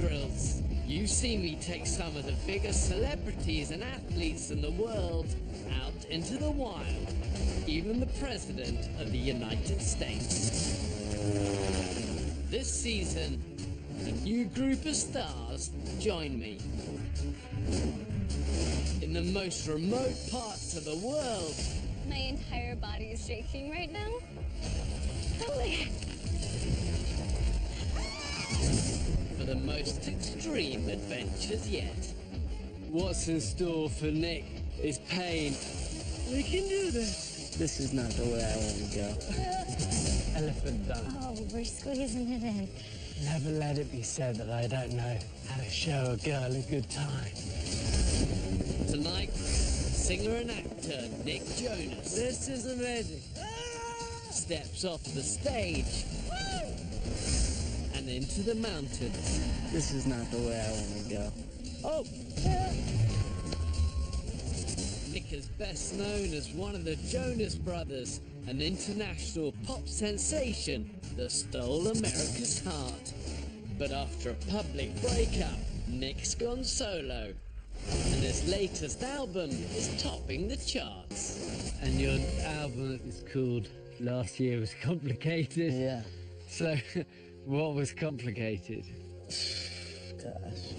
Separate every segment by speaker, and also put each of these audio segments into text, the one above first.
Speaker 1: Grylls. You've seen me take some of the biggest celebrities and athletes in the world out into the wild. Even the President of the United States. This season, a new group of stars join me. In the most remote parts of the world.
Speaker 2: My entire body is shaking right now. Holy.
Speaker 1: For the most extreme adventures yet.
Speaker 3: What's in store for Nick is pain. We can do this. This is not the way I want to go. Elephant done.
Speaker 2: Oh, we're squeezing it in.
Speaker 3: Never let it be said that I don't know how to show a girl a good time.
Speaker 1: Tonight, singer and actor Nick Jonas.
Speaker 3: This is amazing.
Speaker 1: Steps off the stage and into the mountains.
Speaker 3: This is not the way I want to go. Oh!
Speaker 1: Nick is best known as one of the Jonas Brothers, an international pop sensation that stole America's heart. But after a public breakup, Nick's gone solo, and his latest album is topping the charts.
Speaker 3: And your album is called Last Year Was Complicated?
Speaker 4: Yeah.
Speaker 3: So, what was complicated?
Speaker 4: Gosh.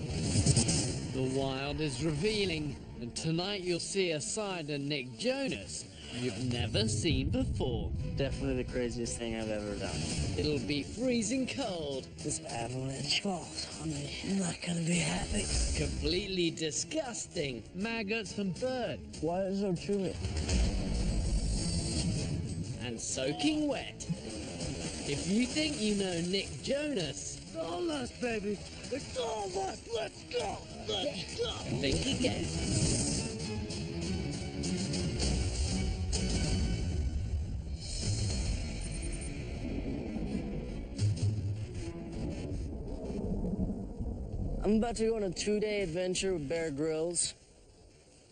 Speaker 1: The wild is revealing, and tonight you'll see a side of Nick Jonas you've never seen before.
Speaker 4: Definitely the craziest thing I've ever done.
Speaker 1: It'll be freezing cold.
Speaker 4: This avalanche falls on me. I'm not gonna be happy.
Speaker 1: Completely disgusting. Maggots and bird.
Speaker 4: Why is so chewy?
Speaker 1: And soaking wet. If you think you know Nick Jonas,
Speaker 3: It's all us, baby. It's all us. Let's go. Let's go.
Speaker 1: think again.
Speaker 4: I'm about to go on a 2-day adventure with Bear Grylls.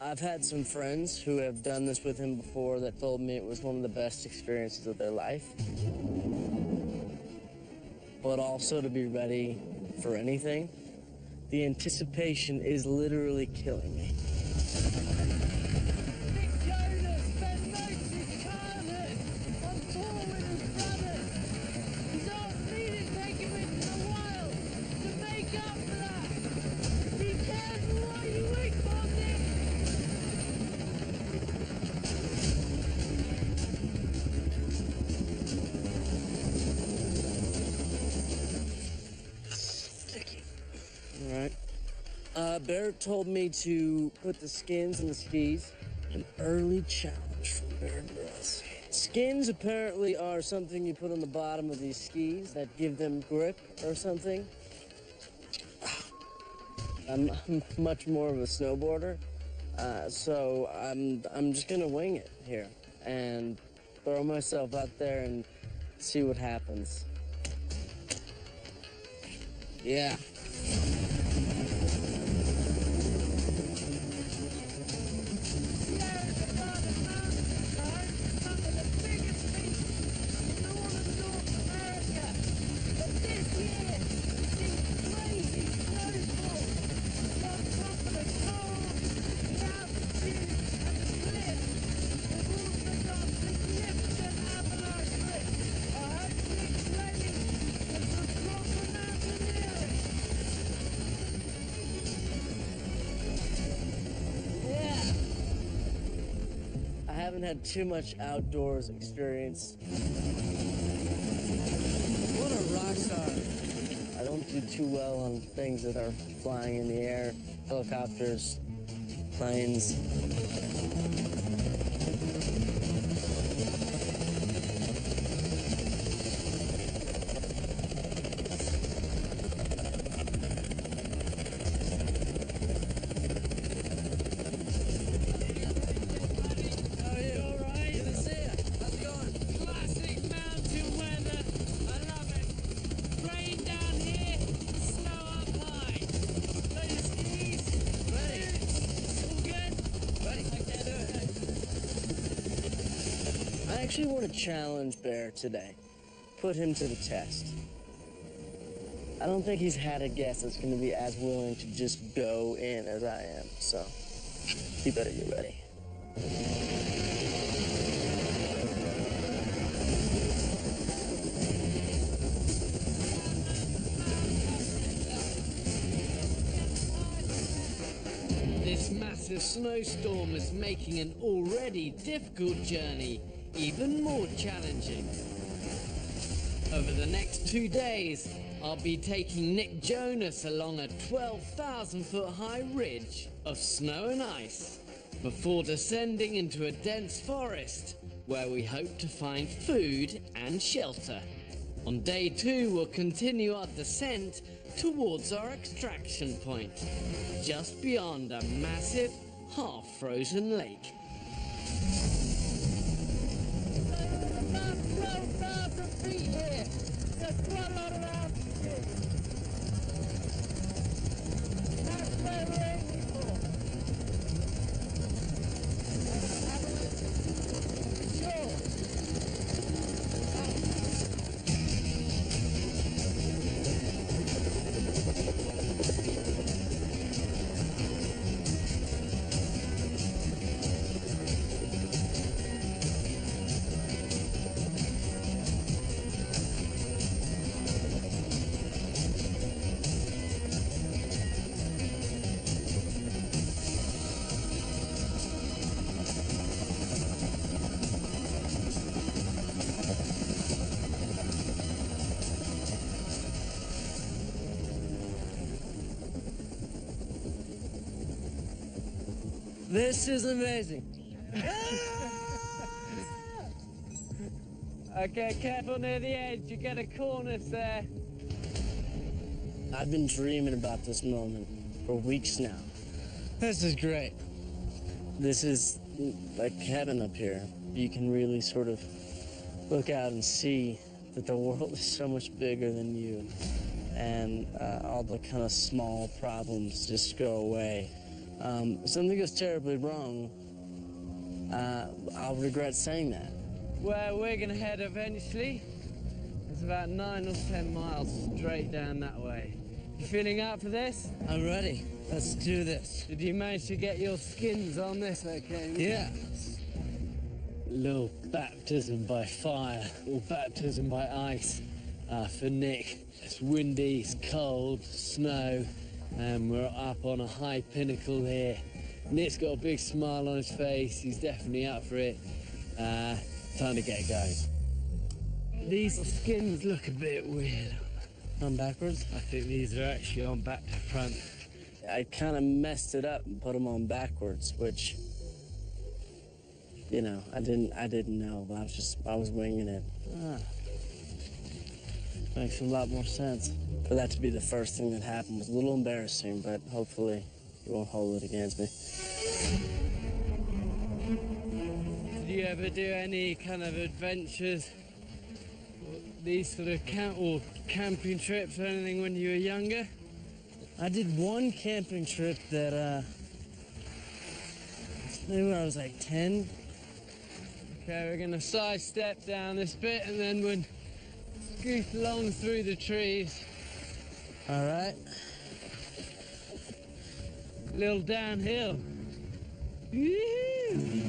Speaker 4: I've had some friends who have done this with him before that told me it was one of the best experiences of their life. But also to be ready for anything. The anticipation is literally killing me.
Speaker 3: Nick Jonas, Ben Noakes, Carlin, on tour with his brothers. He's asked me to take him into the wild to make up for that. Be careful what you wish for, Nick.
Speaker 4: All right. Bear told me to put the skins in the skis. An early challenge from Bear Grylls. Skins apparently are something you put on the bottom of these skis that give them grip or something. I'm much more of a snowboarder, so I'm just gonna wing it here and throw myself out there and see what happens. Yeah. I haven't had too much outdoors experience.
Speaker 3: What a rock star.
Speaker 4: I don't do too well on things that are flying in the air. Helicopters, planes. I actually want to challenge Bear today. Put him to the test. I don't think he's had a guest that's going to be as willing to just go in as I am. So, you better get ready.
Speaker 1: This massive snowstorm is making an already difficult journey even more challenging. Over the next 2 days, I'll be taking Nick Jonas along a 12,000-foot high ridge of snow and ice before descending into a dense forest where we hope to find food and shelter. On day 2, we'll continue our descent towards our extraction point, just beyond a massive, half-frozen lake.
Speaker 3: About 12,000 feet here. That's quite a lot of altitude. That's where we're aiming for. Sure.
Speaker 4: This is amazing.
Speaker 1: Okay, careful near the edge, you get a cornice there.
Speaker 4: I've been dreaming about this moment for weeks now. This is great. This is like heaven up here. You can really sort of look out and see that the world is so much bigger than you. And all the kind of small problems just go away. If something goes terribly wrong, I'll regret saying that.
Speaker 1: Where we're gonna head eventually, it's about 9 or 10 miles straight down that way. You feeling up for this?
Speaker 4: I'm ready. Let's do this.
Speaker 1: Did you manage to get your skins on this okay?
Speaker 4: Yeah.
Speaker 1: Little baptism by fire, or baptism by ice for Nick. It's windy, it's cold, snow, and we're up on a high pinnacle here. Nick's got a big smile on his face, he's definitely up for it. Time to get going. These skins look a bit weird.
Speaker 4: On backwards?
Speaker 1: I think these are actually on back to front.
Speaker 4: I kind of messed it up and put them on backwards, which, you know, I didn't know, but I was winging it. Makes a lot more sense. For that to be the first thing that happened was a little embarrassing, but hopefully you won't hold it against me.
Speaker 1: Did you ever do any kind of adventures, these sort of camping trips or anything when you were younger?
Speaker 4: I did one camping trip that, maybe when I was like 10.
Speaker 1: Okay, we're gonna sidestep down this bit and then we'll scoot along through the trees.
Speaker 4: All right.
Speaker 1: Little downhill. Woo-hoo!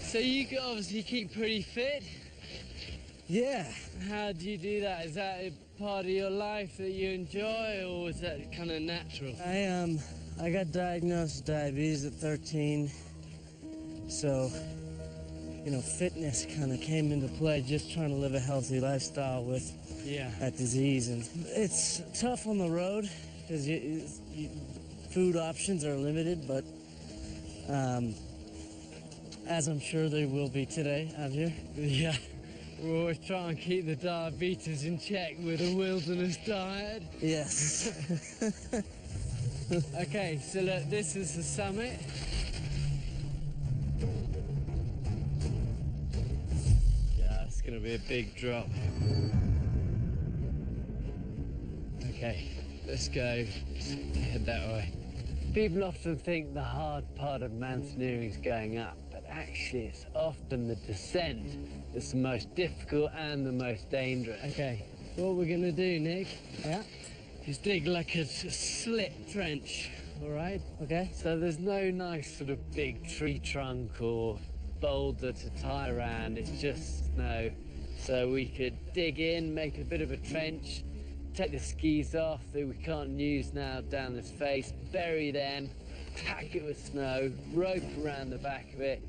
Speaker 1: So you could obviously keep pretty fit.
Speaker 4: Yeah.
Speaker 1: How do you do that? Is that a part of your life that you enjoy, or is that kind of natural?
Speaker 4: I got diagnosed with diabetes at 13, so, you know, fitness kind of came into play, just trying to live a healthy lifestyle with that disease. And it's tough on the road because food options are limited, but as I'm sure they will be today out here.
Speaker 1: Yeah. We always try and keep the diabetes in check with a wilderness diet.
Speaker 4: Yes.
Speaker 1: Okay, so look, this is the summit. Yeah, it's gonna be a big drop. Okay, let's go. Let's head that way. People often think the hard part of mountaineering is going up, but actually it's often the descent that's the most difficult and the most dangerous. Okay, what we're gonna do, Nick, is dig like a slit trench, all right?
Speaker 4: Okay.
Speaker 1: So there's no nice sort of big tree trunk or boulder to tie around, it's just snow. So we could dig in, make a bit of a trench, take the skis off that we can't use now down this face, bury them, pack it with snow, rope around the back of it.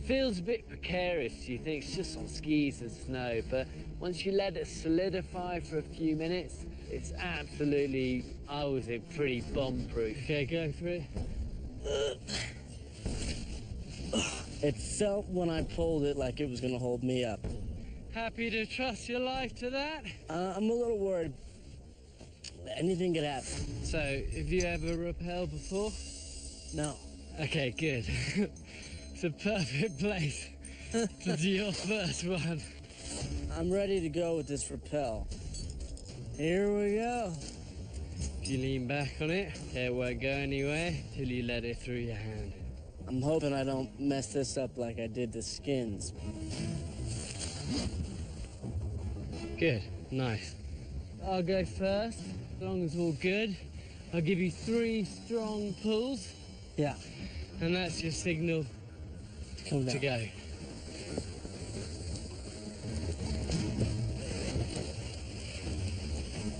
Speaker 1: Feels a bit precarious, you think it's just on skis and snow, but once you let it solidify for a few minutes, it's absolutely, I would think, pretty bomb-proof. Okay, go for it.
Speaker 4: It felt when I pulled it like it was gonna hold me up.
Speaker 1: Happy to trust your life to that?
Speaker 4: I'm a little worried. Anything could happen.
Speaker 1: So, have you ever rappelled before?
Speaker 4: No.
Speaker 1: Okay, good. It's a perfect place to do your first one.
Speaker 4: I'm ready to go with this rappel. Here we go.
Speaker 1: If you lean back on it, it won't go anywhere till you let it through your hand.
Speaker 4: I'm hoping I don't mess this up like I did the skins.
Speaker 1: Good, nice. I'll go first, as long as all good. I'll give you 3 strong pulls,
Speaker 4: Yeah.
Speaker 1: and that's your signal
Speaker 4: Come down.
Speaker 1: to go.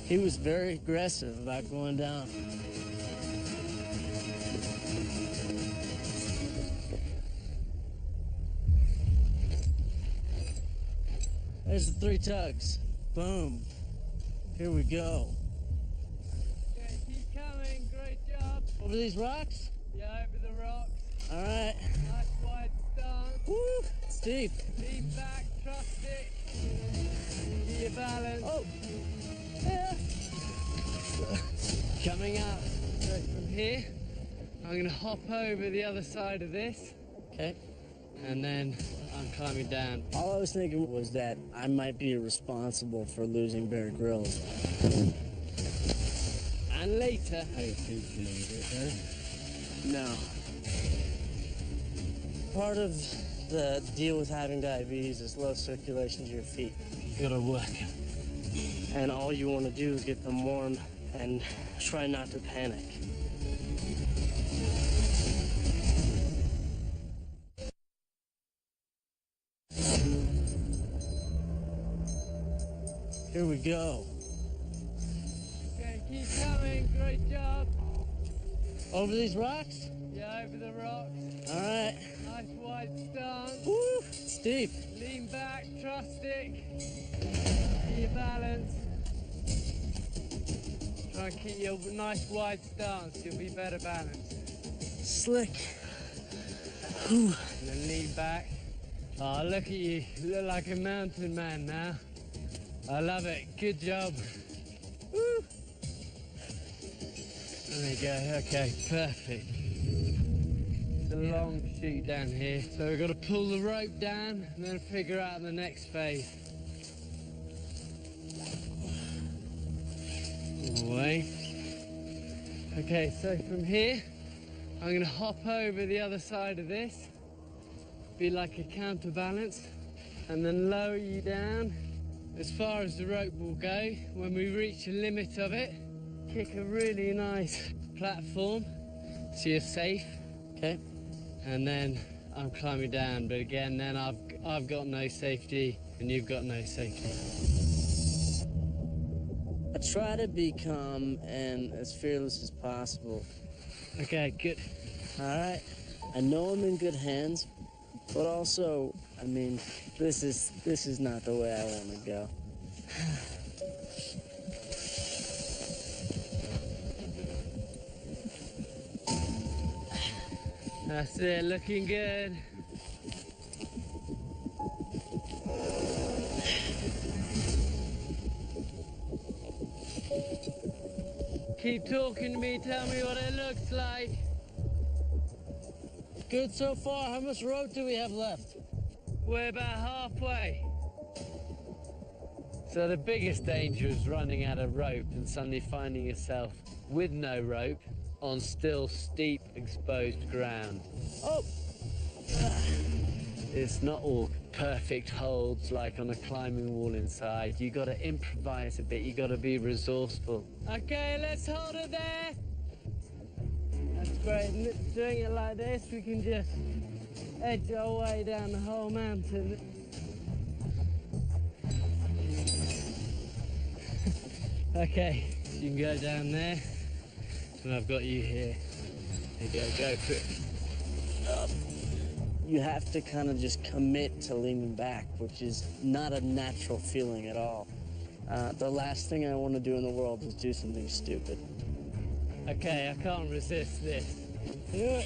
Speaker 4: He was very aggressive about going down. There's the 3 tugs. Boom. Here we go.
Speaker 1: Okay, keep coming, great job.
Speaker 4: Over these rocks?
Speaker 1: Yeah, over the rocks.
Speaker 4: All right.
Speaker 1: Nice wide stance.
Speaker 4: Woo! Steep.
Speaker 1: Lean back, trust it. Keep your balance.
Speaker 4: Oh. Yeah.
Speaker 1: Coming up. So from here, I'm gonna hop over the other side of this,
Speaker 4: Okay.
Speaker 1: and then I'm climbing down.
Speaker 4: All I was thinking was that I might be responsible for losing Bear Grylls.
Speaker 1: And later,
Speaker 4: No. Part of the deal with having diabetes is low circulation to your feet.
Speaker 1: you gotta work it.
Speaker 4: And all you want to do is get them warm and try not to panic. Here we go.
Speaker 1: Okay, keep coming, great job.
Speaker 4: Over these rocks?
Speaker 1: Yeah, over the rocks.
Speaker 4: All right.
Speaker 1: Nice wide stance.
Speaker 4: Woo! Steep.
Speaker 1: Lean back, trust it. Keep your balance. Try and keep your nice wide stance, you'll be better balanced.
Speaker 4: Slick. Whew.
Speaker 1: And then lean back. Oh, look at you. You look like a mountain man now. I love it. Good job.
Speaker 4: Woo.
Speaker 1: There you go. Okay, perfect. It's a long chute down here. So we've got to pull the rope down and then figure out the next phase. All the way. Okay, so from here, I'm going to hop over the other side of this. Be like a counterbalance. And then lower you down as far as the rope will go. When we reach the limit of it, kick a really nice platform so you're safe.
Speaker 4: Okay.
Speaker 1: And then I'm climbing down, but again, then I've got no safety and you've got no safety.
Speaker 4: I try to be calm and as fearless as possible.
Speaker 1: Okay, good.
Speaker 4: All right. I know I'm in good hands, but also, I mean, this is not the way I want to go.
Speaker 1: That's it, looking good. Keep talking to me, tell me what it looks like.
Speaker 4: Good so far. How much rope do we have left?
Speaker 1: We're about halfway. So the biggest danger is running out of rope and suddenly finding yourself with no rope on still steep, exposed ground.
Speaker 4: Oh!
Speaker 1: It's not all perfect holds like on a climbing wall inside. You gotta improvise a bit, you gotta be resourceful. Okay, let's hold it there. That's great. And doing it like this, we can just edge our way down the whole mountain. Okay, you can go down there, and I've got you here. There you go for it.
Speaker 4: You have to kind of just commit to leaning back, which is not a natural feeling at all. The last thing I want to do in the world is do something stupid.
Speaker 1: Okay, I can't resist this.
Speaker 4: Yeah.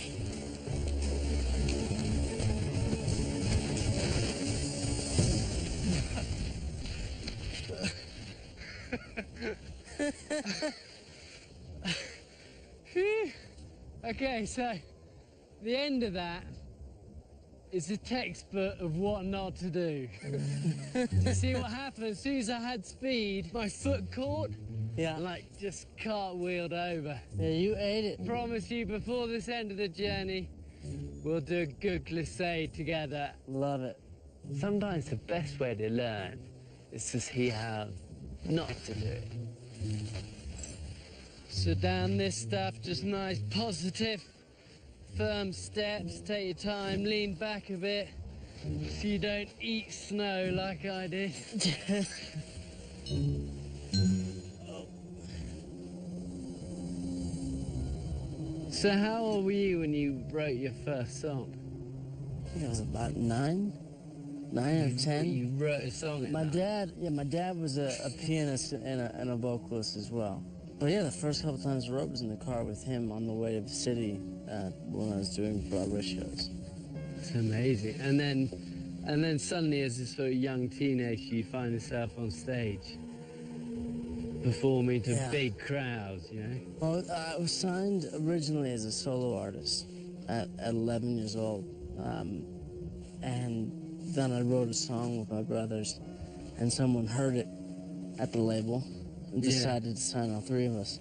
Speaker 1: Okay, so the end of that is a textbook of what not to do. You see what happened? As soon as I had speed, my foot caught,
Speaker 4: Yeah.
Speaker 1: like just cartwheeled over.
Speaker 4: Yeah, you ate it.
Speaker 1: Promise you, before this end of the journey, we'll do a good glissade together.
Speaker 4: Love it.
Speaker 1: Sometimes the best way to learn is to see how not to do it. So down this stuff, just nice, positive, firm steps. Take your time, lean back a bit, so you don't eat snow like I did. So how old were you when you wrote your first song?
Speaker 4: I think I was about 9 or 10.
Speaker 1: You wrote a song at
Speaker 4: My
Speaker 1: 9?
Speaker 4: my dad was a pianist and a vocalist as well. But yeah, the first couple times I wrote was in the car with him on the way to the city when I was doing Broadway shows.
Speaker 1: It's amazing. And then suddenly, as a sort of young teenager, you find yourself on stage performing to big crowds, you know?
Speaker 4: Well, I was signed originally as a solo artist at 11 years old. And then I wrote a song with my brothers, and someone heard it at the label and decided to sign all 3 of us.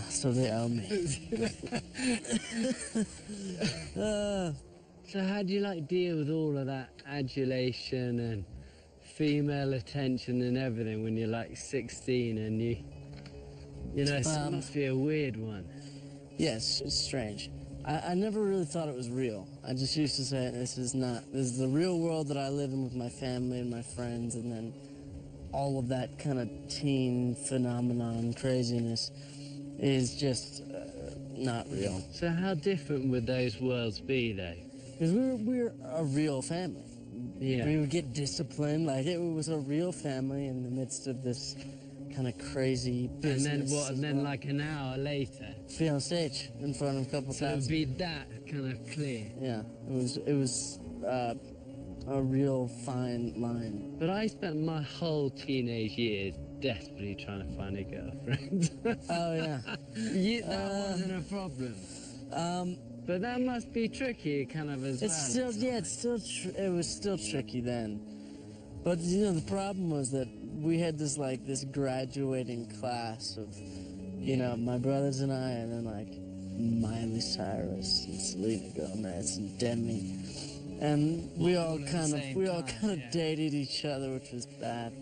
Speaker 4: So they owe me.
Speaker 1: So how do you like deal with all of that adulation and female attention and everything when you're like 16 and you know, it must be a weird one.
Speaker 4: Yes, it's strange. I never really thought it was real. I just used to say, this is the real world that I live in with my family and my friends, and then all of that kind of teen phenomenon craziness is just not real.
Speaker 1: So how different would those worlds be, though?
Speaker 4: Because we're a real family.
Speaker 1: Yeah.
Speaker 4: We would get disciplined, like it was a real family in the midst of this kind of crazy business.
Speaker 1: And then what? And then like an hour later,
Speaker 4: be on stage in front of a couple
Speaker 1: so it'd
Speaker 4: thousand.
Speaker 1: be that kind of clear.
Speaker 4: Yeah, it was a real fine line.
Speaker 1: But I spent my whole teenage years desperately trying to find a girlfriend.
Speaker 4: Oh yeah.
Speaker 1: That wasn't a problem. But that must be tricky, kind of as
Speaker 4: It's
Speaker 1: well.
Speaker 4: still, it was still tricky then. But you know, the problem was that we had this graduating class of, you know, my brothers and I, and then like Miley Cyrus and Selena Gomez and Demi, and we all kind of dated each other, which was bad.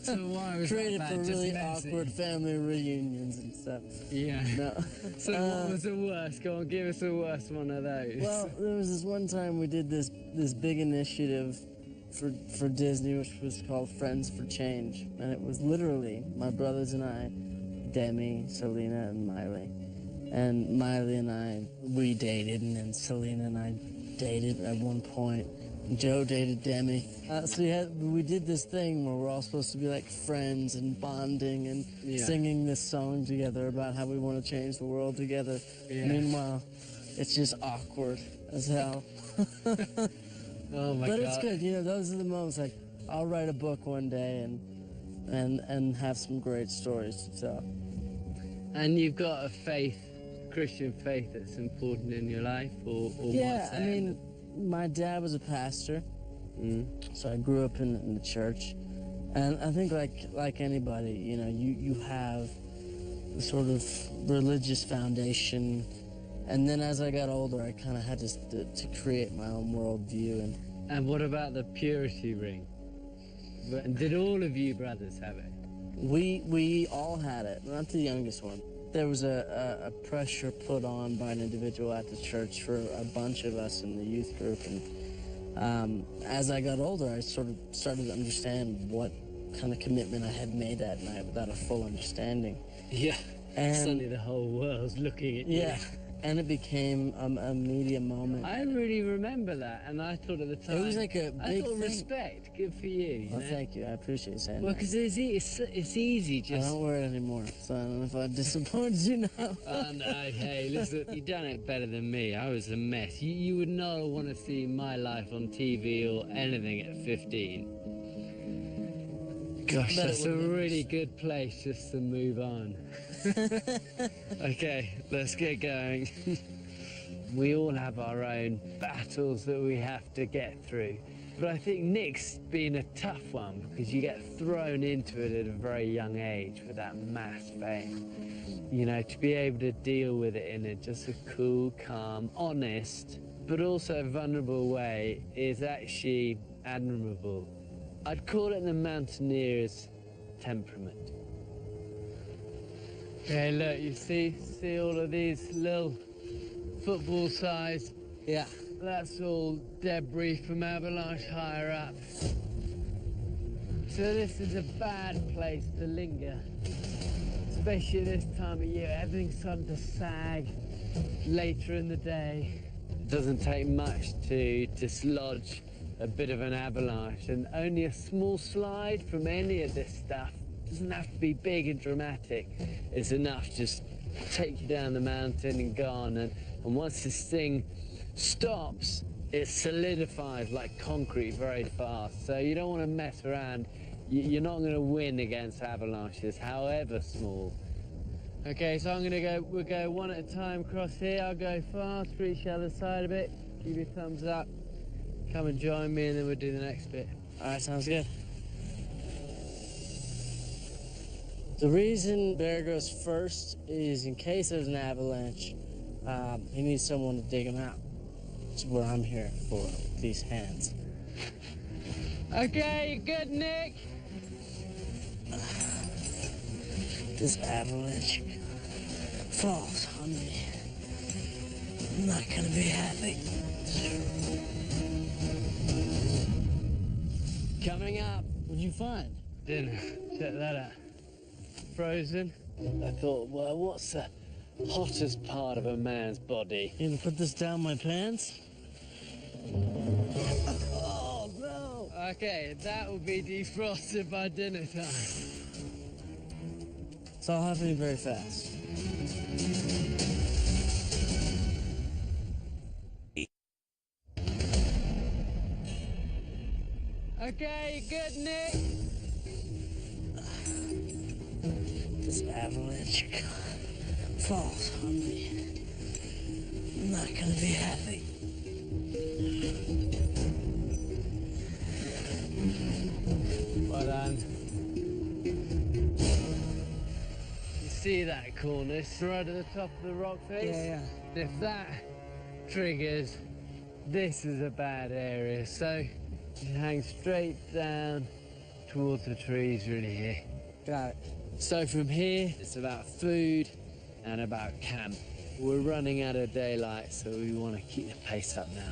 Speaker 1: So why was
Speaker 4: Created
Speaker 1: that
Speaker 4: for
Speaker 1: bad? Just
Speaker 4: really
Speaker 1: messy?
Speaker 4: awkward family reunions and stuff.
Speaker 1: Yeah.
Speaker 4: No.
Speaker 1: So what was the worst? Go on, give us the worst one of those.
Speaker 4: Well, there was this one time we did this big initiative for Disney, which was called Friends for Change, and it was literally my brothers and I, Demi, Selena, and Miley. And Miley and I, we dated, and then Selena and I dated at one point. Joe dated Demi. So we did this thing where we're all supposed to be like friends and bonding and singing this song together about how we want to change the world together.
Speaker 1: Yeah.
Speaker 4: Meanwhile, it's just awkward as hell.
Speaker 1: Oh my God.
Speaker 4: But it's good, you know, those are the moments, like, I'll write a book one day and have some great stories to tell.
Speaker 1: And you've got a faith, Christian faith, that's important in your life, or
Speaker 4: Yeah,
Speaker 1: what's
Speaker 4: I
Speaker 1: that?
Speaker 4: mean, my dad was a pastor, so I grew up in the church. And I think like anybody, you know, you have the sort of religious foundation, And then as I got older, I kind of had to create my own worldview.
Speaker 1: And what about the purity ring? Did all of you brothers have it?
Speaker 4: We all had it, not the youngest one. There was a pressure put on by an individual at the church for a bunch of us in the youth group. And as I got older, I sort of started to understand what kind of commitment I had made that night without a full understanding.
Speaker 1: Yeah.
Speaker 4: And
Speaker 1: Suddenly the whole world's looking at you.
Speaker 4: yeah, and it became a media moment.
Speaker 1: I really remember that, and I thought at the time...
Speaker 4: It was like a big
Speaker 1: I thought
Speaker 4: thing.
Speaker 1: respect, good for you,
Speaker 4: Well,
Speaker 1: know?
Speaker 4: thank you. I appreciate you saying
Speaker 1: Well,
Speaker 4: that.
Speaker 1: because it's easy
Speaker 4: I
Speaker 1: just...
Speaker 4: don't wear it anymore, so I don't know if I've disappointed you now.
Speaker 1: No, hey, listen, you done it better than me. I was a mess. You would not want to see my life on TV or anything at 15. Gosh,
Speaker 4: Bet it
Speaker 1: that's a
Speaker 4: would've been
Speaker 1: really good place just to move on. Okay, let's get going. We all have our own battles that we have to get through. But I think Nick's been a tough one because you get thrown into it at a very young age with that mass fame. You know, to be able to deal with it in just a cool, calm, honest, but also vulnerable way is actually admirable. I'd call it the mountaineer's temperament. Okay, look, you see all of these little football size.
Speaker 4: Yeah.
Speaker 1: That's all debris from avalanche higher up. So this is a bad place to linger. Especially this time of year, everything's starting to sag later in the day. It doesn't take much to dislodge a bit of an avalanche, and only a small slide from any of this stuff, doesn't have to be big and dramatic, it's enough just take you down the mountain and gone. And once this thing stops, it solidifies like concrete very fast. So you don't want to mess around. You're not going to win against avalanches, however small. Okay, so we'll go one at a time across here. I'll go fast, reach the other side a bit, give you a thumbs up. Come and join me and then we'll do the next bit.
Speaker 4: All right, sounds good. The reason Bear goes first is in case there's an avalanche, he needs someone to dig him out. That's what I'm here for, these hands.
Speaker 1: Okay, you good, Nick?
Speaker 4: This avalanche falls on me. I'm not gonna be happy.
Speaker 1: Coming up.
Speaker 4: What'd you find?
Speaker 1: Dinner. Check that out. Frozen. I thought, well, what's the hottest part of a man's body?
Speaker 4: You gonna put this down my pants?
Speaker 1: Oh, no! Okay, that will be defrosted by dinner time.
Speaker 4: It's all happening very fast.
Speaker 1: Okay, you good, Nick?
Speaker 4: This avalanche falls on me. I'm not gonna be happy.
Speaker 1: Well done. You see that cornice right at the top of the rock face?
Speaker 4: Yeah.
Speaker 1: If that triggers, this is a bad area. So you hang straight down towards the trees really here.
Speaker 4: Got it.
Speaker 1: So from here, it's about food and about camp. We're running out of daylight, so we want to keep the pace up now.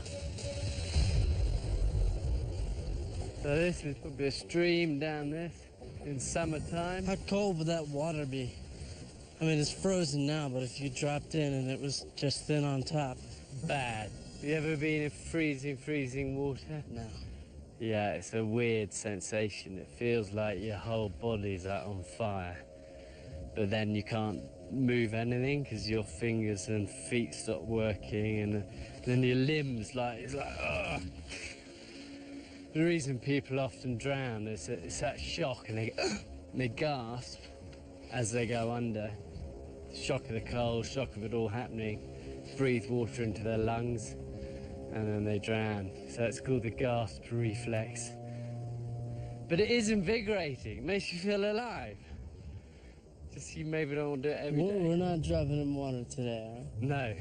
Speaker 1: So this is probably a stream down this in summertime.
Speaker 4: How cold would that water be? I mean, it's frozen now, but if you dropped in and it was just thin on top.
Speaker 1: Bad. You ever been in freezing water?
Speaker 4: No.
Speaker 1: Yeah, it's a weird sensation. It feels like your whole body's like on fire. But then you can't move anything because your fingers and feet stop working, and then your limbs it's like, ugh. The reason people often drown is that it's that shock, and they gasp as they go under. The shock of the cold, shock of it all happening, breathe water into their lungs, and then they drown. So it's called the gasp reflex. But it is invigorating, it makes you feel alive. Just you maybe don't want to do it every day.
Speaker 4: We're not dropping in water today, all right?
Speaker 1: No.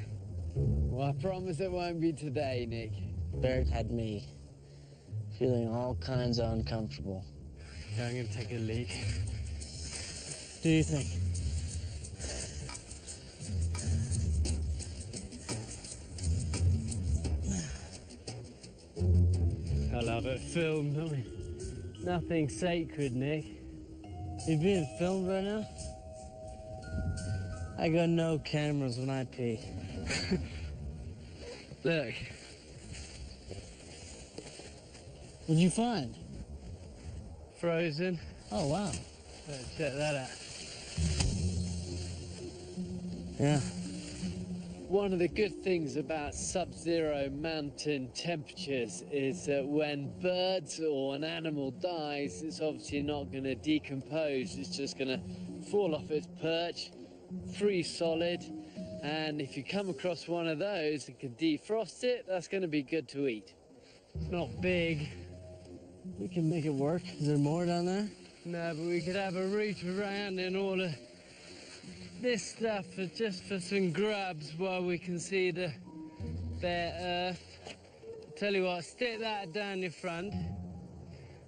Speaker 1: Well, I promise it won't be today, Nick.
Speaker 4: Barrett had me feeling all kinds of uncomfortable.
Speaker 1: Okay, I'm gonna take a leak.
Speaker 4: Do you think?
Speaker 1: I'll have it filmed. I mean, nothing sacred, Nick.
Speaker 4: You being filmed right now? I got no cameras when I pee.
Speaker 1: Look,
Speaker 4: What'd you find?
Speaker 1: frozen.
Speaker 4: Oh, wow.
Speaker 1: Check that out.
Speaker 4: Yeah.
Speaker 1: One of the good things about sub-zero mountain temperatures is that when birds or an animal dies, it's obviously not going to decompose. It's just going to fall off its perch, freeze solid. And if you come across one of those and can defrost it, that's going to be good to eat. It's not big.
Speaker 4: We can make it work. Is there more down there?
Speaker 1: No, but we could have a route around in all of this stuff just for some grubs while we can see the bare earth. Tell you what, stick that down your front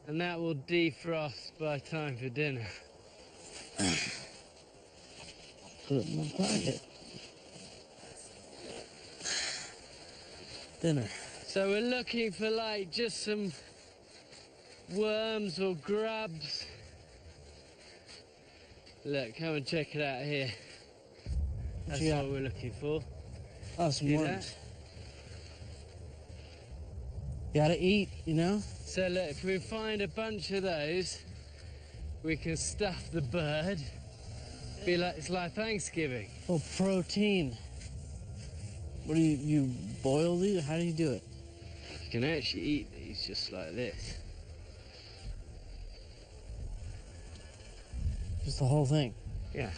Speaker 1: and that will defrost by time for dinner.
Speaker 4: Put it in my pocket. Dinner.
Speaker 1: So we're looking for like just some worms or grubs. Look, come and check it out here. That's
Speaker 4: you got?
Speaker 1: what we're looking for.
Speaker 4: Oh, some
Speaker 1: See
Speaker 4: worms.
Speaker 1: that?
Speaker 4: Gotta eat, you know?
Speaker 1: So look, if we find a bunch of those, we can stuff the bird. It's like Thanksgiving.
Speaker 4: Oh, protein. What do you boil these? How do you do it?
Speaker 1: You can actually eat these just like this.
Speaker 4: Just the whole thing.
Speaker 1: Yeah.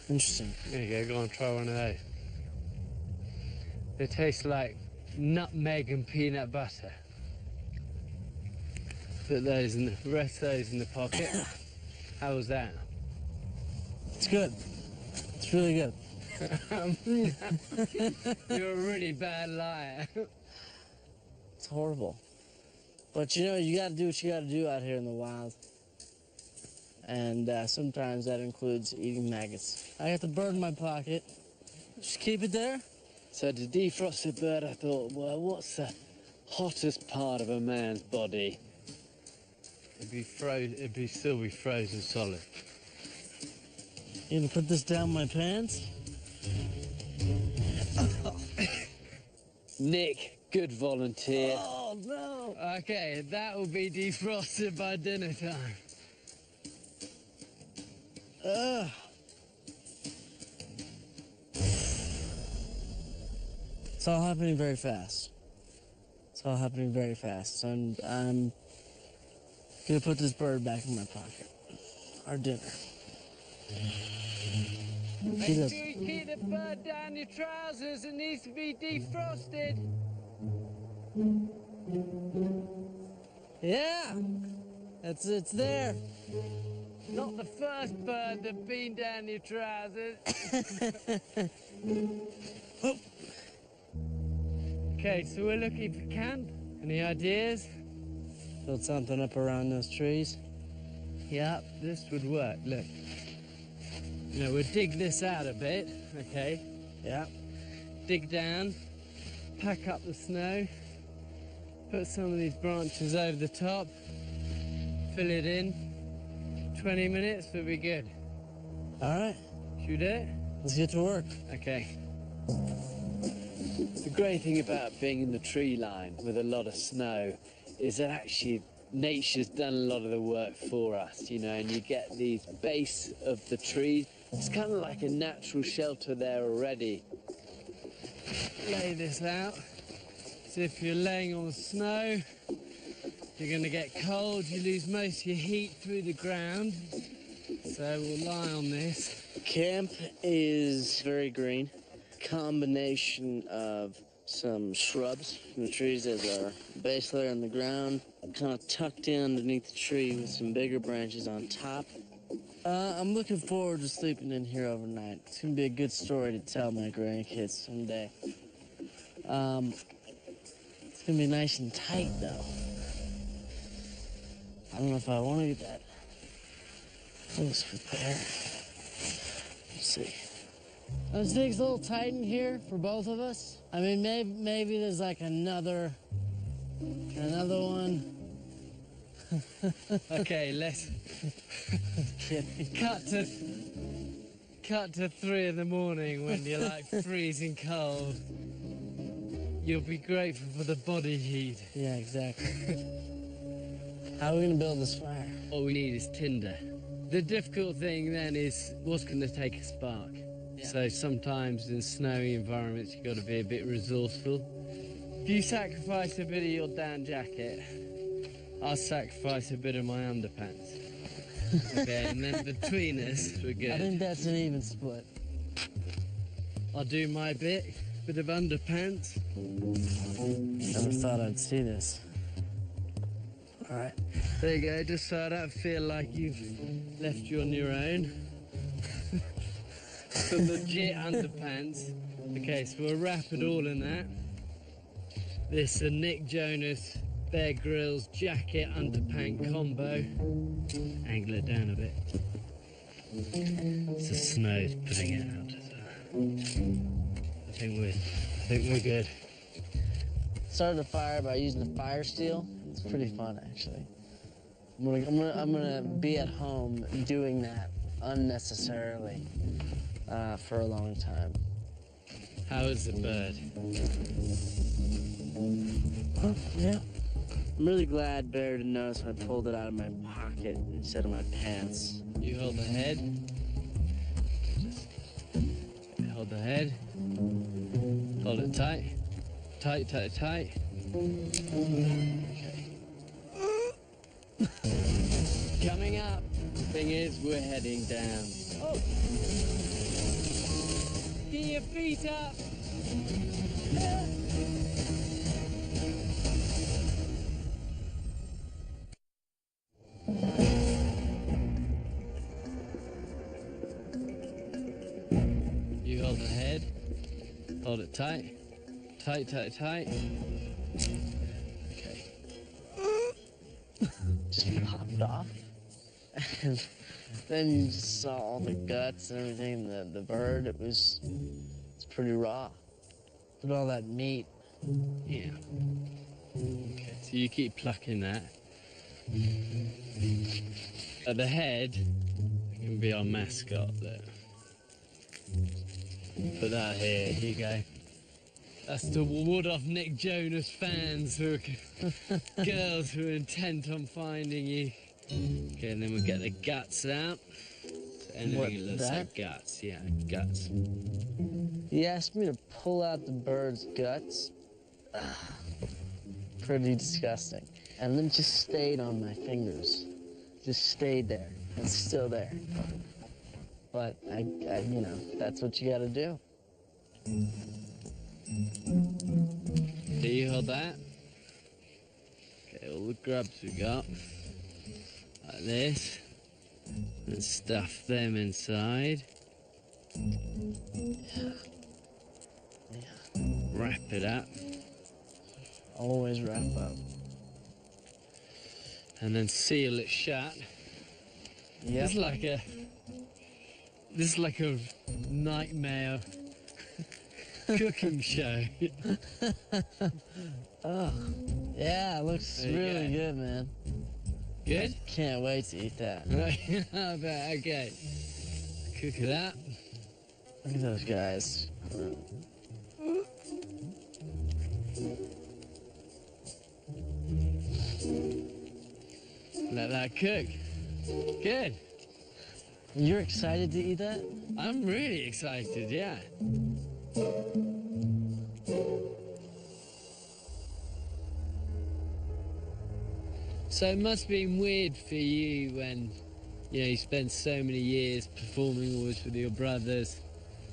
Speaker 4: Interesting.
Speaker 1: There you go and try one of those. They taste like nutmeg and peanut butter. Put those in the rest of those in the pocket. How was that?
Speaker 4: It's good. It's really good.
Speaker 1: You're a really bad liar.
Speaker 4: It's horrible. But you know, you gotta do what you gotta do out here in the wild. And sometimes that includes eating maggots. I got the bird in my pocket. Just keep it there.
Speaker 1: So to defrost a bird, I thought, well, what's the hottest part of a man's body? It'd still be frozen solid.
Speaker 4: You gonna put this down my pants?
Speaker 1: Nick, good volunteer.
Speaker 4: Oh, no.
Speaker 1: Okay, that will be defrosted by dinner time.
Speaker 4: Ugh. It's all happening very fast. It's all happening very fast. So I'm gonna put this bird back in my pocket. Our dinner.
Speaker 1: Make sure you keep the bird down your trousers. It needs to be defrosted.
Speaker 4: Yeah, it's there.
Speaker 1: Not the first bird that been down your trousers.
Speaker 4: Oh.
Speaker 1: Okay, so we're looking for camp. Any ideas?
Speaker 4: Build something up around those trees.
Speaker 1: Yep, this would work. Look. You know, we'll dig this out a bit, okay?
Speaker 4: Yeah.
Speaker 1: Dig down, pack up the snow, put some of these branches over the top, fill it in. 20 minutes will be good.
Speaker 4: All right.
Speaker 1: Should we do it?
Speaker 4: Let's get to work.
Speaker 1: Okay. The great thing about being in the tree line with a lot of snow is that actually nature's done a lot of the work for us, you know, and you get these base of the trees. It's kind of like a natural shelter there already. Lay this out. So if you're laying on the snow, you're going to get cold. You lose most of your heat through the ground. So we'll lie on this.
Speaker 4: Camp is very green. Combination of some shrubs from the trees as our base layer on the ground, kind of tucked in underneath the tree with some bigger branches on top. I'm looking forward to sleeping in here overnight. It's gonna be a good story to tell my grandkids someday. It's gonna be nice and tight, though. I don't know if I want to get that close with there. Let's see. This thing's a little tight in here for both of us. I mean, maybe there's like another one.
Speaker 1: Okay, let's
Speaker 4: Kidding.
Speaker 1: cut to 3 in the morning when you're like freezing cold. You'll be grateful for the body heat.
Speaker 4: Yeah, exactly. How are we gonna build this fire?
Speaker 1: All we need is tinder. The difficult thing then is what's going to take a spark.
Speaker 4: Yeah.
Speaker 1: So sometimes in snowy environments you've got to be a bit resourceful. If you sacrifice a bit of your down jacket, I'll sacrifice a bit of my underpants. Okay, and then between us, we're
Speaker 4: I
Speaker 1: good.
Speaker 4: think that's an even split.
Speaker 1: I'll do my bit of underpants.
Speaker 4: Never thought I'd see this. All right.
Speaker 1: There you go, just so I don't feel like you've left you on your own. The legit underpants. Okay, so we'll wrap it all in that. This Nick Jonas Bear Grylls jacket underpant combo. Angle it down a bit. So the snow's putting it out. I think we're good.
Speaker 4: Started a fire by using the fire steel. It's pretty fun, actually. I'm gonna be at home doing that unnecessarily for a long time.
Speaker 1: How is the bird?
Speaker 4: Yeah. I'm really glad Bear didn't notice when I pulled it out of my pocket instead of my pants.
Speaker 1: You hold the head. Just hold the head. Hold it tight. Tight, tight, tight. Okay. Coming up. Thing is, we're heading down. Oh! Get your feet up! You hold the head. Hold it tight. Tight, tight, tight. Okay.
Speaker 4: Just popped off. And then you just saw all the guts and everything. The bird, it's pretty raw. Look at all that meat.
Speaker 1: Yeah. Okay, so you keep plucking that. At the head, it can be our mascot there. Put that here, here you go. That's to ward off Nick Jonas fans who are girls who are intent on finding you. Okay, and then we'll get the guts out. So anything
Speaker 4: What,
Speaker 1: that looks
Speaker 4: that?
Speaker 1: like guts, yeah, guts.
Speaker 4: He asked me to pull out the bird's guts. Pretty disgusting. And then it just stayed on my fingers. Just stayed there. It's still there. But I you know, that's what you gotta do.
Speaker 1: Do you hold that? Okay, all the grubs we got. Like this. And stuff them inside.
Speaker 4: Yeah.
Speaker 1: Wrap it up.
Speaker 4: Always wrap up.
Speaker 1: And then seal it shut.
Speaker 4: Yep.
Speaker 1: This is like a nightmare cooking show.
Speaker 4: Oh, yeah, it looks
Speaker 1: There you
Speaker 4: really
Speaker 1: go.
Speaker 4: good, man.
Speaker 1: Good?
Speaker 4: Can't wait to eat that.
Speaker 1: I bet, okay. Cook it up.
Speaker 4: Look at those guys.
Speaker 1: Let that cook. Good.
Speaker 4: You're excited to eat that?
Speaker 1: I'm really excited, yeah. So it must have been weird for you when, you know, you spent so many years performing always with your brothers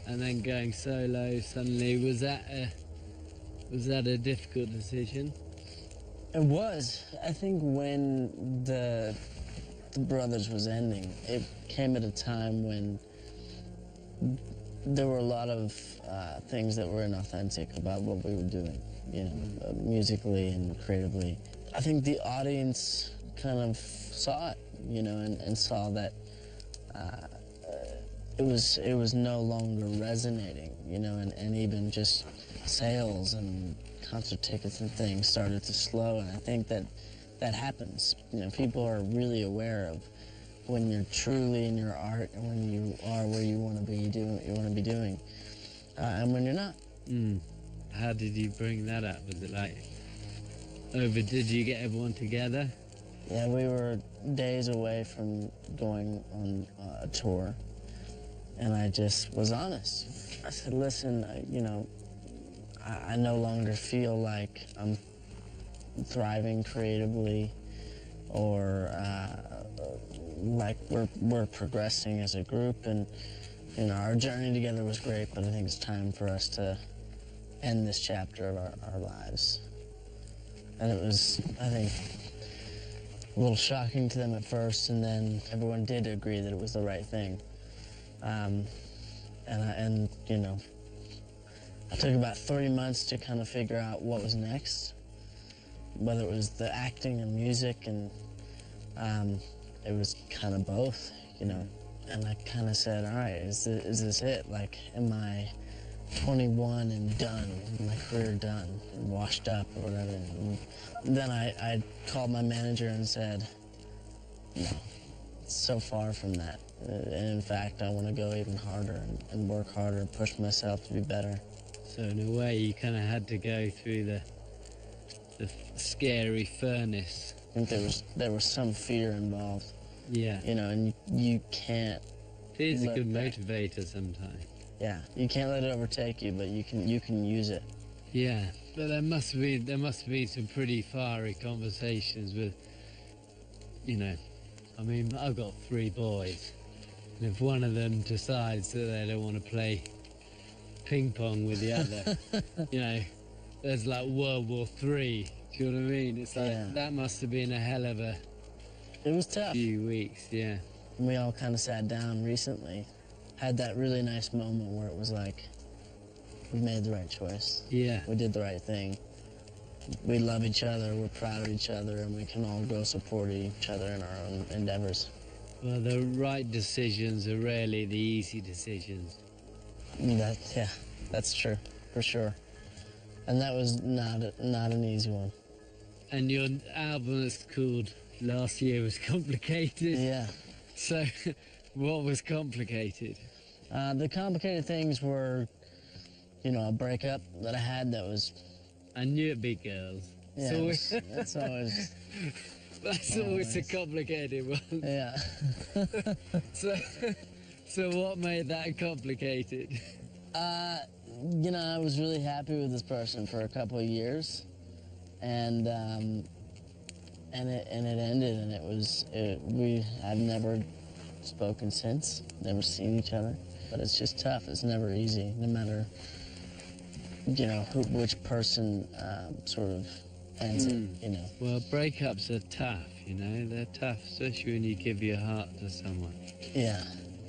Speaker 1: and then going solo suddenly. Was that a difficult decision?
Speaker 4: It was. I think when the the Brothers was ending, it came at a time when there were a lot of things that were inauthentic about what we were doing, you know, musically and creatively. I think the audience kind of saw it, you know, and saw that it was no longer resonating, you know, and even just sales and concert tickets and things started to slow, and I think that happens. You know, people are really aware of when you're truly in your art and when you are where you want to be doing what you want to be doing, and when you're not.
Speaker 1: How did you bring that up? Was it like did you get everyone together?
Speaker 4: Yeah, we were days away from going on a tour, and I just was honest. I said, listen, you know, I no longer feel like I'm thriving creatively or like we're progressing as a group, and you know, our journey together was great, but I think it's time for us to end this chapter of our lives. And it was, I think, a little shocking to them at first, and then everyone did agree that it was the right thing. And you know, I took about 3 months to kind of figure out what was next, whether it was the acting and music, and it was kind of both, you know. And I kind of said, all right, is this it? Like, am I 21 and done, my career done, and washed up or whatever? And then I called my manager and said, no, it's so far from that. And in fact, I want to go even harder and work harder and push myself to be better.
Speaker 1: So in a way, you kind of had to go through the scary furnace.
Speaker 4: I think there was some fear involved.
Speaker 1: Yeah.
Speaker 4: You know, and you can't.
Speaker 1: It is a good motivator sometimes.
Speaker 4: Yeah, you can't let it overtake you, but you can use it.
Speaker 1: Yeah, but there must be some pretty fiery conversations with, you know, I mean, I've got 3 boys, and if one of them decides that they don't want to play ping pong with the other, you know, there's like World War III. Do you know what I mean? It's like that must have been a hell of a.
Speaker 4: It was tough.
Speaker 1: Few weeks, yeah.
Speaker 4: We all kind of sat down recently, had that really nice moment where it was like, we made the right choice.
Speaker 1: Yeah.
Speaker 4: We did the right thing. We love each other, we're proud of each other, and we can all go support each other in our own endeavors.
Speaker 1: Well, the right decisions are rarely the easy decisions.
Speaker 4: Yeah, that's true, for sure. And that was not an easy one.
Speaker 1: And your album is called Last Year Was Complicated.
Speaker 4: Yeah.
Speaker 1: So, what was complicated?
Speaker 4: The complicated things were, you know, a breakup that I had that was...
Speaker 1: I knew it'd be girls.
Speaker 4: Yeah, that's always...
Speaker 1: That's always a complicated one.
Speaker 4: Yeah.
Speaker 1: So what made that complicated?
Speaker 4: You know, I was really happy with this person for a couple of years, and it ended, and we have never spoken since, never seen each other. But it's just tough. It's never easy, no matter, you know, which person sort of ends it, you know.
Speaker 1: Well, breakups are tough, you know. They're tough, especially when you give your heart to someone.
Speaker 4: Yeah.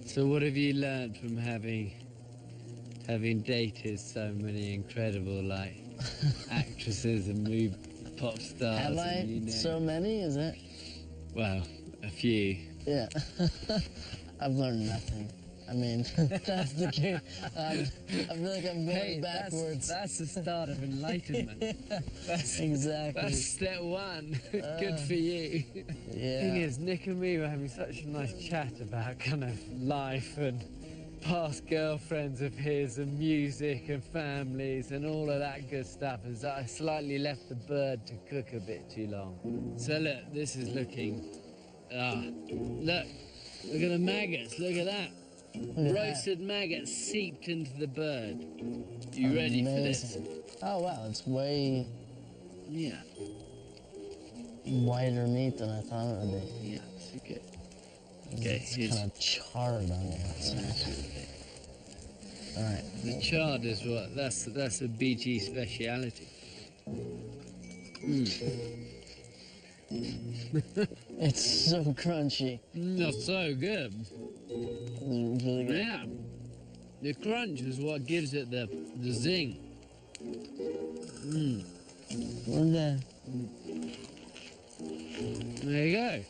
Speaker 1: So what have you learned from having dated so many incredible, like, actresses and pop stars?
Speaker 4: Have I? So many, is it?
Speaker 1: Well, a few.
Speaker 4: Yeah. I've learned nothing. I mean, that's the key. I feel like I'm going backwards.
Speaker 1: That's the start of enlightenment. That's,
Speaker 4: exactly.
Speaker 1: That's step 1. Good for you.
Speaker 4: Yeah.
Speaker 1: Thing is, Nick and me were having such a nice chat about kind of life and past girlfriends of his and music and families and all of that good stuff, is that I slightly left the bird to cook a bit too long. So look, this is looking... look at the maggots, look at that. Roasted maggots seeped into the bird. You ready for this?
Speaker 4: Oh wow, it's way whiter meat than I thought it would be.
Speaker 1: Yeah, it's good. Okay,
Speaker 4: it's kind of charred on the outside. All right.
Speaker 1: The chard is what? That's a BG speciality.
Speaker 4: It's so crunchy.
Speaker 1: That's so good.
Speaker 4: It's really good.
Speaker 1: Yeah. The crunch is what gives it the zing.
Speaker 4: We're there.
Speaker 1: There you go.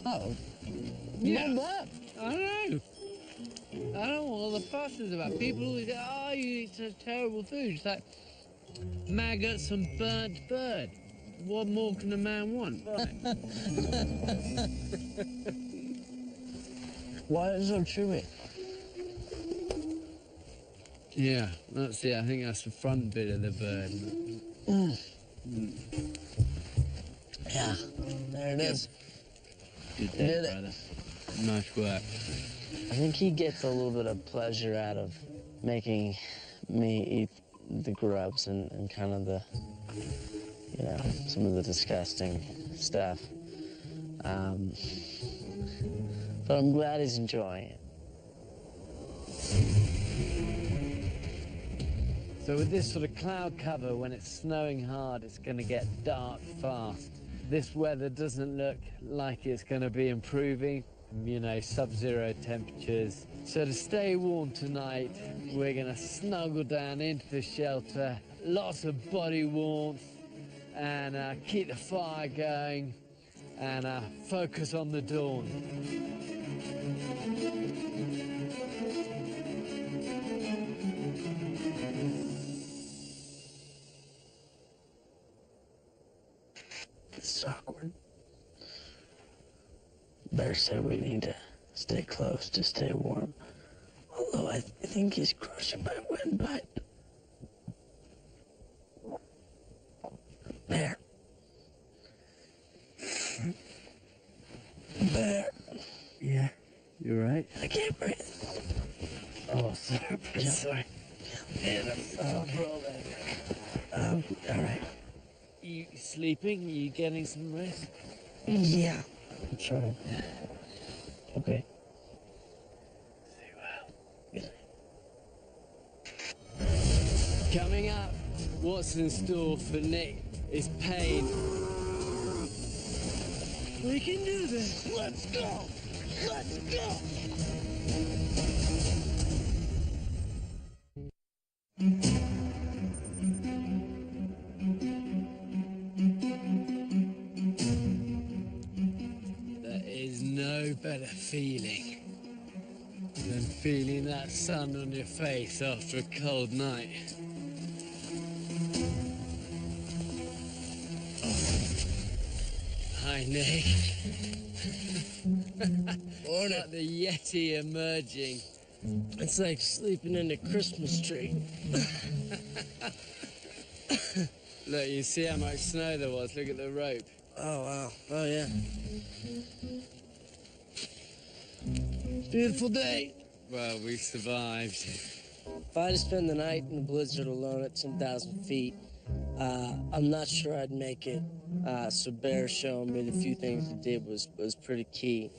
Speaker 4: Oh.
Speaker 1: Yeah.
Speaker 4: Not bad.
Speaker 1: I don't know. I don't know what all the fuss is about. People always go, oh, you eat such terrible food. It's like maggots and burnt bird. What more can a man want?
Speaker 4: Why is it so chewy?
Speaker 1: Yeah, that's it. I think that's the front bit of the bird.
Speaker 4: Yeah, there it is.
Speaker 1: Good
Speaker 4: Did
Speaker 1: day,
Speaker 4: it.
Speaker 1: brother. Nice work.
Speaker 4: I think he gets a little bit of pleasure out of making me eat the grubs and kind of the, you know, some of the disgusting stuff. But I'm glad he's enjoying it.
Speaker 1: So with this sort of cloud cover, when it's snowing hard, it's going to get dark fast. This weather doesn't look like it's going to be improving. You know, sub-zero temperatures. So to stay warm tonight, we're going to snuggle down into the shelter, lots of body warmth, and keep the fire going, and focus on the dawn.
Speaker 4: It's awkward. Bear said we need to stay close to stay warm. Although I think he's crushing my windpipe. Bear. Bear.
Speaker 1: Yeah, you're right.
Speaker 4: I can't breathe.
Speaker 1: Oh, sorry.
Speaker 4: Yeah.
Speaker 1: Sorry.
Speaker 4: Yeah, that's all right.
Speaker 1: You sleeping? You getting some rest?
Speaker 4: Yeah. I'm trying. Okay.
Speaker 1: Coming up, what's in store for Nick is pain. We can do this.
Speaker 4: Let's go. Let's go.
Speaker 1: There is no better feeling than feeling that sun on your face after a cold night. Hi, Nick.
Speaker 4: Morning.
Speaker 1: Like the Yeti emerging.
Speaker 4: It's like sleeping in a Christmas tree.
Speaker 1: Look, you see how much snow there was? Look at the rope.
Speaker 4: Oh, wow. Oh, yeah. Beautiful day.
Speaker 1: Well, we survived.
Speaker 4: If I had to spend the night in the blizzard alone at 10,000 feet, I'm not sure I'd make it. So Bear showing me the few things he did was pretty key.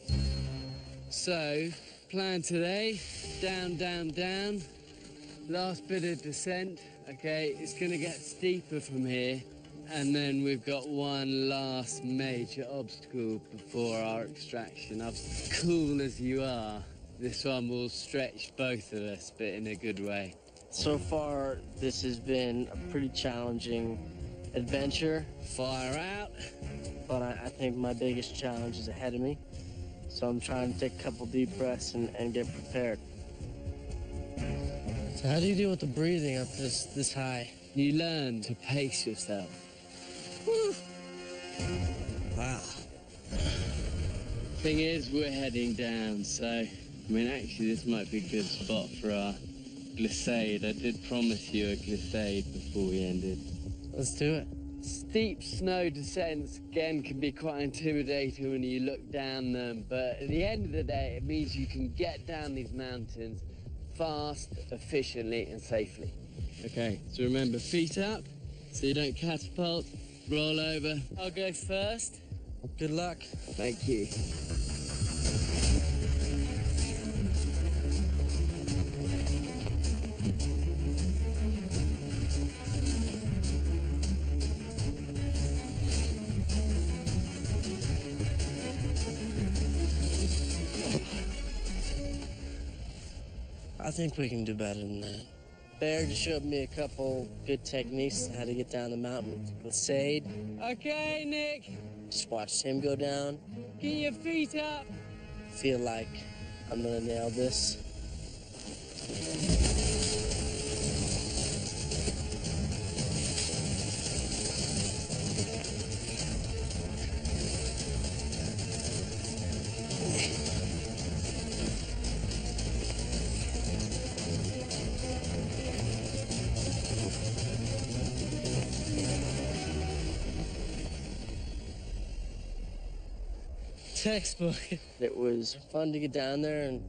Speaker 1: So, plan today, down, down, down. Last bit of descent, okay, it's gonna get steeper from here. And then we've got one last major obstacle before our extraction. As cool as you are, this one will stretch both of us, but in a good way.
Speaker 4: So far, this has been a pretty challenging adventure,
Speaker 1: Fire out.
Speaker 4: but I think my biggest challenge is ahead of me. So I'm trying to take a couple deep breaths and get prepared. So how do you deal with the breathing up this high?
Speaker 1: You learn to pace yourself.
Speaker 4: Woo. Wow.
Speaker 1: Thing is, we're heading down, so, I mean, actually, this might be a good spot for our glissade. I did promise you a glissade before we ended.
Speaker 4: Let's do it.
Speaker 1: Steep snow descents, again, can be quite intimidating when you look down them, but at the end of the day, it means you can get down these mountains fast, efficiently, and safely. Okay, so remember, feet up, so you don't catapult, roll over. I'll go first.
Speaker 4: Good luck.
Speaker 1: Thank you.
Speaker 4: think we can do better than that. Bear just showed me a couple good techniques on how to get down the mountain with Sade.
Speaker 1: Okay, Nick,
Speaker 4: Just watched him go down.
Speaker 1: get your feet up.
Speaker 4: Feel like I'm gonna nail this. Textbook. It was fun to get down there and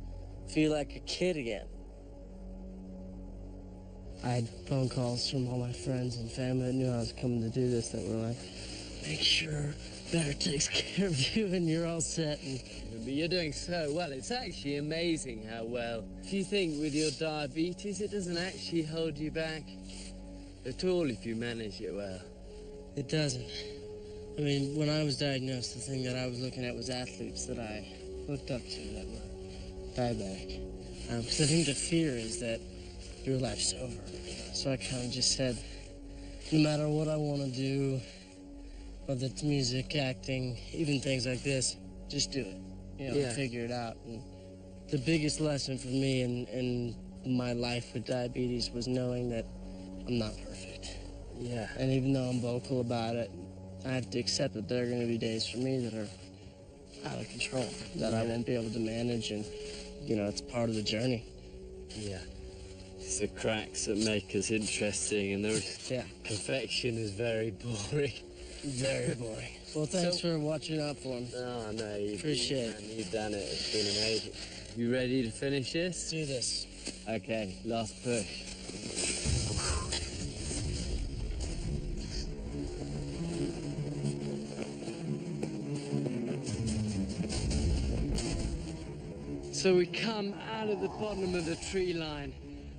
Speaker 4: feel like a kid again. I had phone calls from all my friends and family that knew I was coming to do this that were like, make sure Bear takes care of you and you're all set. And
Speaker 1: But you're doing so well. It's actually amazing how well. If you think with your diabetes, it doesn't actually hold you back at all if you manage it well.
Speaker 4: it doesn't. I mean, when I was diagnosed, the thing that I was looking at was athletes that I looked up to that were diabetic. Because I think the fear is that your life's over. So I kind of just said, no matter what I want to do, whether it's music, acting, even things like this, just do it. Figure it out. And the biggest lesson for me in my life with diabetes was knowing that I'm not perfect.
Speaker 1: Yeah.
Speaker 4: And even though I'm vocal about it, I have to accept that there are going to be days for me that are out of control, that I won't be able to manage, and, it's part of the journey.
Speaker 1: Yeah. It's the cracks that make us interesting, and the confection is very boring.
Speaker 4: Very boring. Well, thanks for watching out for him.
Speaker 1: Oh, no, you
Speaker 4: Appreciate it.
Speaker 1: You've done it. It's been amazing. You ready to finish this?
Speaker 4: Let's do this.
Speaker 1: Okay, last push. So we come out of the bottom of the tree line.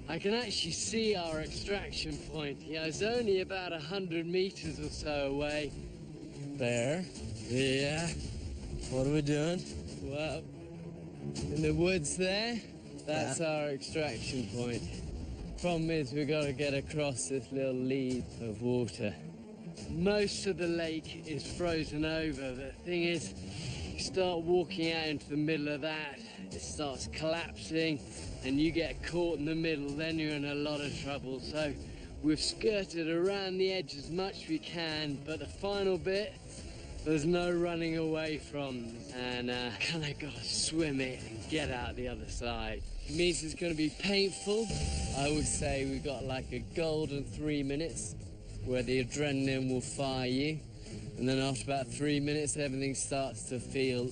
Speaker 1: I can actually see our extraction point. Yeah, it's only about 100 meters or so away.
Speaker 4: Bear,
Speaker 1: Yeah,
Speaker 4: what are we doing?
Speaker 1: well, in the woods there, that's our extraction point. Problem is we've got to get across this little lead of water. Most of the lake is frozen over. The thing is, you start walking out into the middle of that, it starts collapsing and you get caught in the middle, then you're in a lot of trouble. So we've skirted around the edge as much as we can, but the final bit, there's no running away from, and kind of got to swim it and get out the other side. It means it's going to be painful. I would say we've got like a golden 3 minutes where the adrenaline will fire you, and then after about 3 minutes, everything starts to feel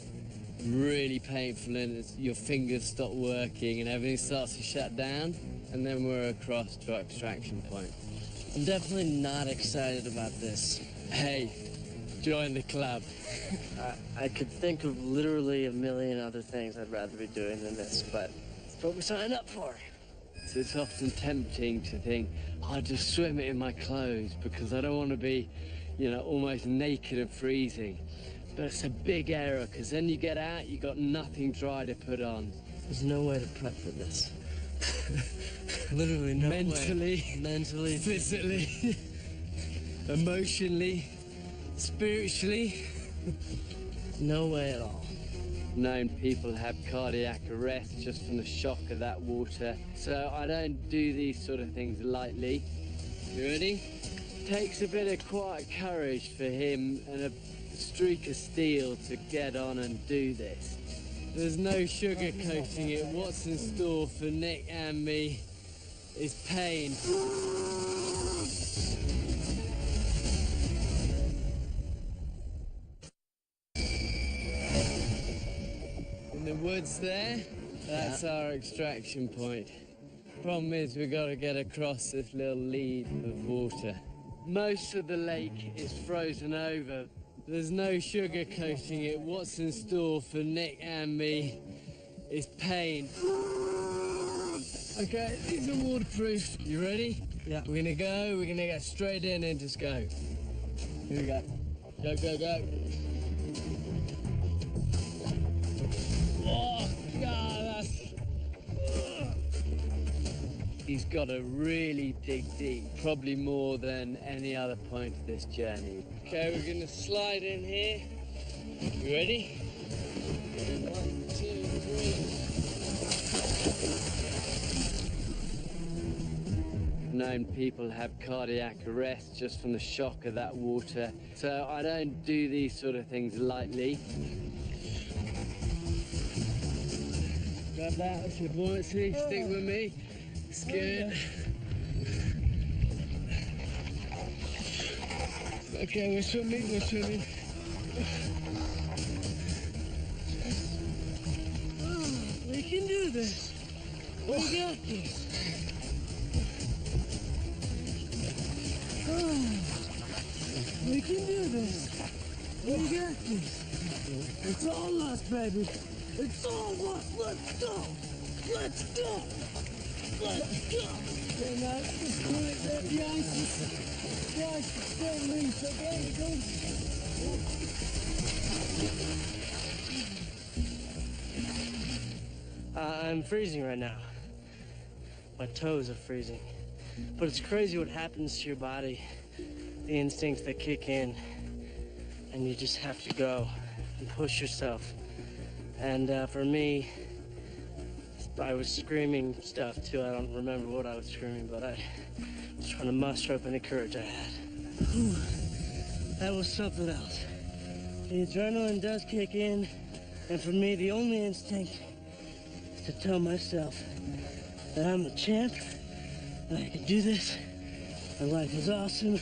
Speaker 1: really painful, and your fingers stop working, and everything starts to shut down, and then we're across to our extraction point.
Speaker 4: I'm definitely not excited about this.
Speaker 1: Hey, join the club.
Speaker 4: I could think of literally a million other things I'd rather be doing than this, but it's what we signed up for.
Speaker 1: So it's often tempting to think, I'll just swim it in my clothes because I don't want to be, almost naked and freezing. But it's a big error, because then you get out, you got nothing dry to put on.
Speaker 4: There's no way to prep for this. Literally no
Speaker 1: Mentally,
Speaker 4: way. Mentally,
Speaker 1: physically, emotionally, spiritually.
Speaker 4: no way at all.
Speaker 1: Known people have cardiac arrest just from the shock of that water. So I don't do these sort of things lightly. You ready? Takes a bit of quiet courage for him and a streak of steel to get on and do this. There's no sugarcoating it. What's in store for Nick and me is pain. In the woods there, that's our extraction point. Problem is we've got to get across this little lead of water. Most of the lake is frozen over. There's no sugarcoating it. What's in store for Nick and me is pain. Okay, these are waterproof. You ready?
Speaker 4: Yeah.
Speaker 1: We're gonna go straight in and just go. Here we go. Go, go, go. Oh, God, that's... he's got to really dig deep, probably more than any other point of this journey. Okay, we're gonna slide in here. You ready? 1, 2, 3. Known people have cardiac arrest just from the shock of that water, so I don't do these sort of things lightly. Grab that, that's your buoyancy, stick with me. It's good. Okay, we're swimming, we're swimming.
Speaker 4: We can do this. We got this. We can do this. We got this. It's all us, baby. It's all us. Let's go. Let's go. Let's go.
Speaker 1: Okay, now, just pull it there, the ice is still loose, okay?
Speaker 4: I'm freezing right now. My toes are freezing. But it's crazy what happens to your body. The instincts that kick in. And you just have to go and push yourself. And for me, I was screaming stuff too. I don't remember what I was screaming, but I was trying to muster up any courage I had. Whew. That was something else. The adrenaline does kick in, and for me, the only instinct is to tell myself that I'm the champ, that I can do this, and life is awesome.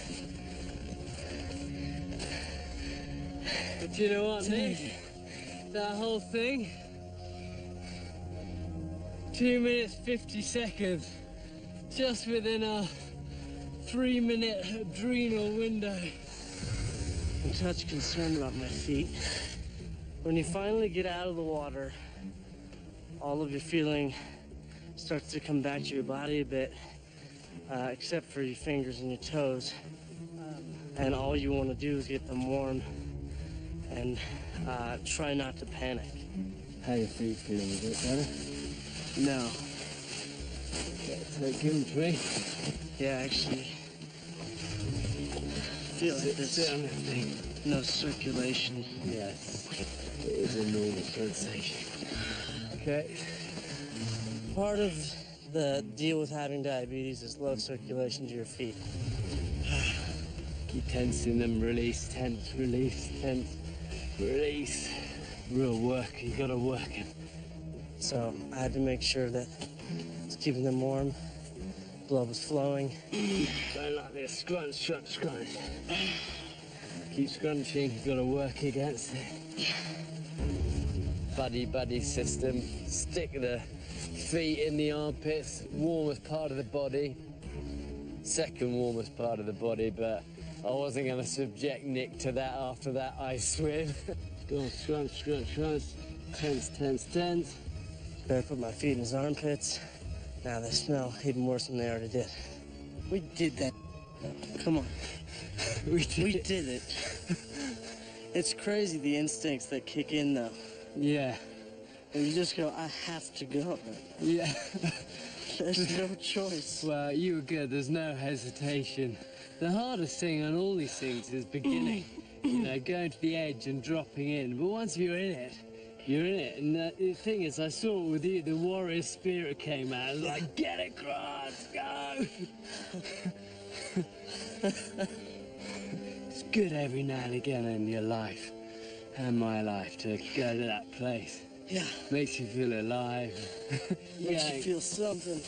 Speaker 1: But you know what, Nick? That whole thing, 2 minutes 50 seconds, just within a 3-minute adrenal window.
Speaker 4: I'm such concerned about my feet. When you finally get out of the water, all of your feeling starts to come back to your body a bit, except for your fingers and your toes. And all you want to do is get them warm and try not to panic.
Speaker 1: How your feet feeling? Is it better?
Speaker 4: No.
Speaker 1: Okay, so give them to me.
Speaker 4: Yeah, actually, I feel like
Speaker 1: Sit on that thing.
Speaker 4: no circulation.
Speaker 1: Yes, it is a normal sensation. Okay.
Speaker 4: Part of the deal with having diabetes is low circulation to your feet.
Speaker 1: Keep tensing them, release, tense, release, tense, release. Real work, you gotta work it.
Speaker 4: So I had to make sure that it's keeping them warm, blood was flowing.
Speaker 1: Going like this, scrunch, scrunch, scrunch. Keep scrunching, you gotta work against it. Buddy system, stick the feet in the armpits, warmest part of the body. Second warmest part of the body, but I wasn't gonna subject Nick to that after that ice swim. Go on, scrunch, scrunch, scrunch. Tense, tense, tense.
Speaker 4: Bear put my feet in his armpits. Now they smell even worse than they already did. We did that. Come on.
Speaker 1: We did
Speaker 4: it. It's crazy the instincts that kick in though.
Speaker 1: Yeah.
Speaker 4: And you just go, I have to go.
Speaker 1: Yeah.
Speaker 4: There's no choice.
Speaker 1: Well, you were good. There's no hesitation. The hardest thing on all these things is beginning. You know, going to the edge and dropping in. But once you're in it, you're in it. And the thing is, I saw it with you, the warrior spirit came out. It was like, get across, go! It's good every now and again in your life, and my life, to go to that place.
Speaker 4: Yeah.
Speaker 1: Makes you feel alive.
Speaker 4: Makes you feel something.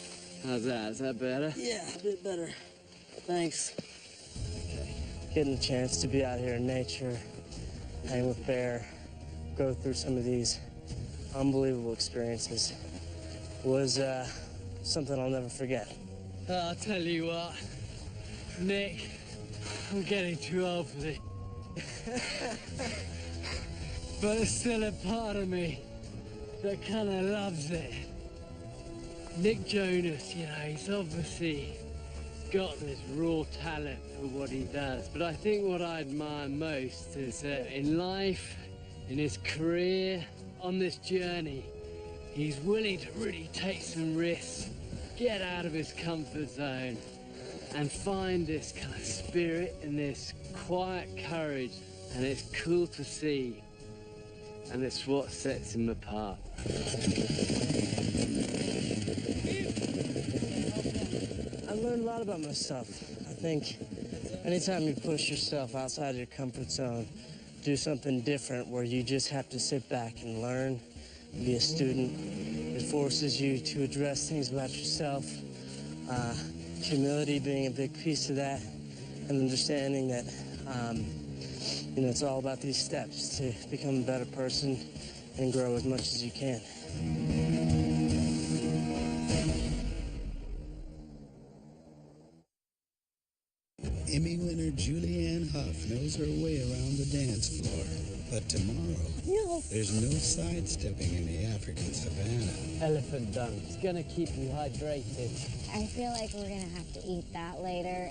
Speaker 1: How's that? Is that better?
Speaker 4: Yeah, a bit better. Thanks. Getting a chance to be out here in nature, hang with Bear, go through some of these unbelievable experiences was something I'll never forget.
Speaker 1: I'll tell you what, Nick, I'm getting too old for this. But there's still a part of me that kind of loves it. Nick Jonas, you know, he's obviously got this raw talent for what he does, but I think what I admire most is that in life, in his career, on this journey, he's willing to really take some risks, get out of his comfort zone and find this kind of spirit and this quiet courage, and it's cool to see, and it's what sets him apart.
Speaker 4: I learned a lot about myself. I think anytime you push yourself outside your comfort zone, do something different where you just have to sit back and learn, be a student, it forces you to address things about yourself. Humility being a big piece of that, and understanding that, it's all about these steps to become a better person and grow as much as you can.
Speaker 5: Emmy winner Julianne Hough knows her way around the dance floor. But tomorrow, there's no sidestepping in the African savannah.
Speaker 1: Elephant dung. It's gonna keep you hydrated.
Speaker 2: I feel like we're gonna have to eat that later.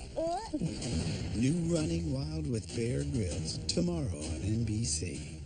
Speaker 5: New Running Wild with Bear Grylls tomorrow on NBC.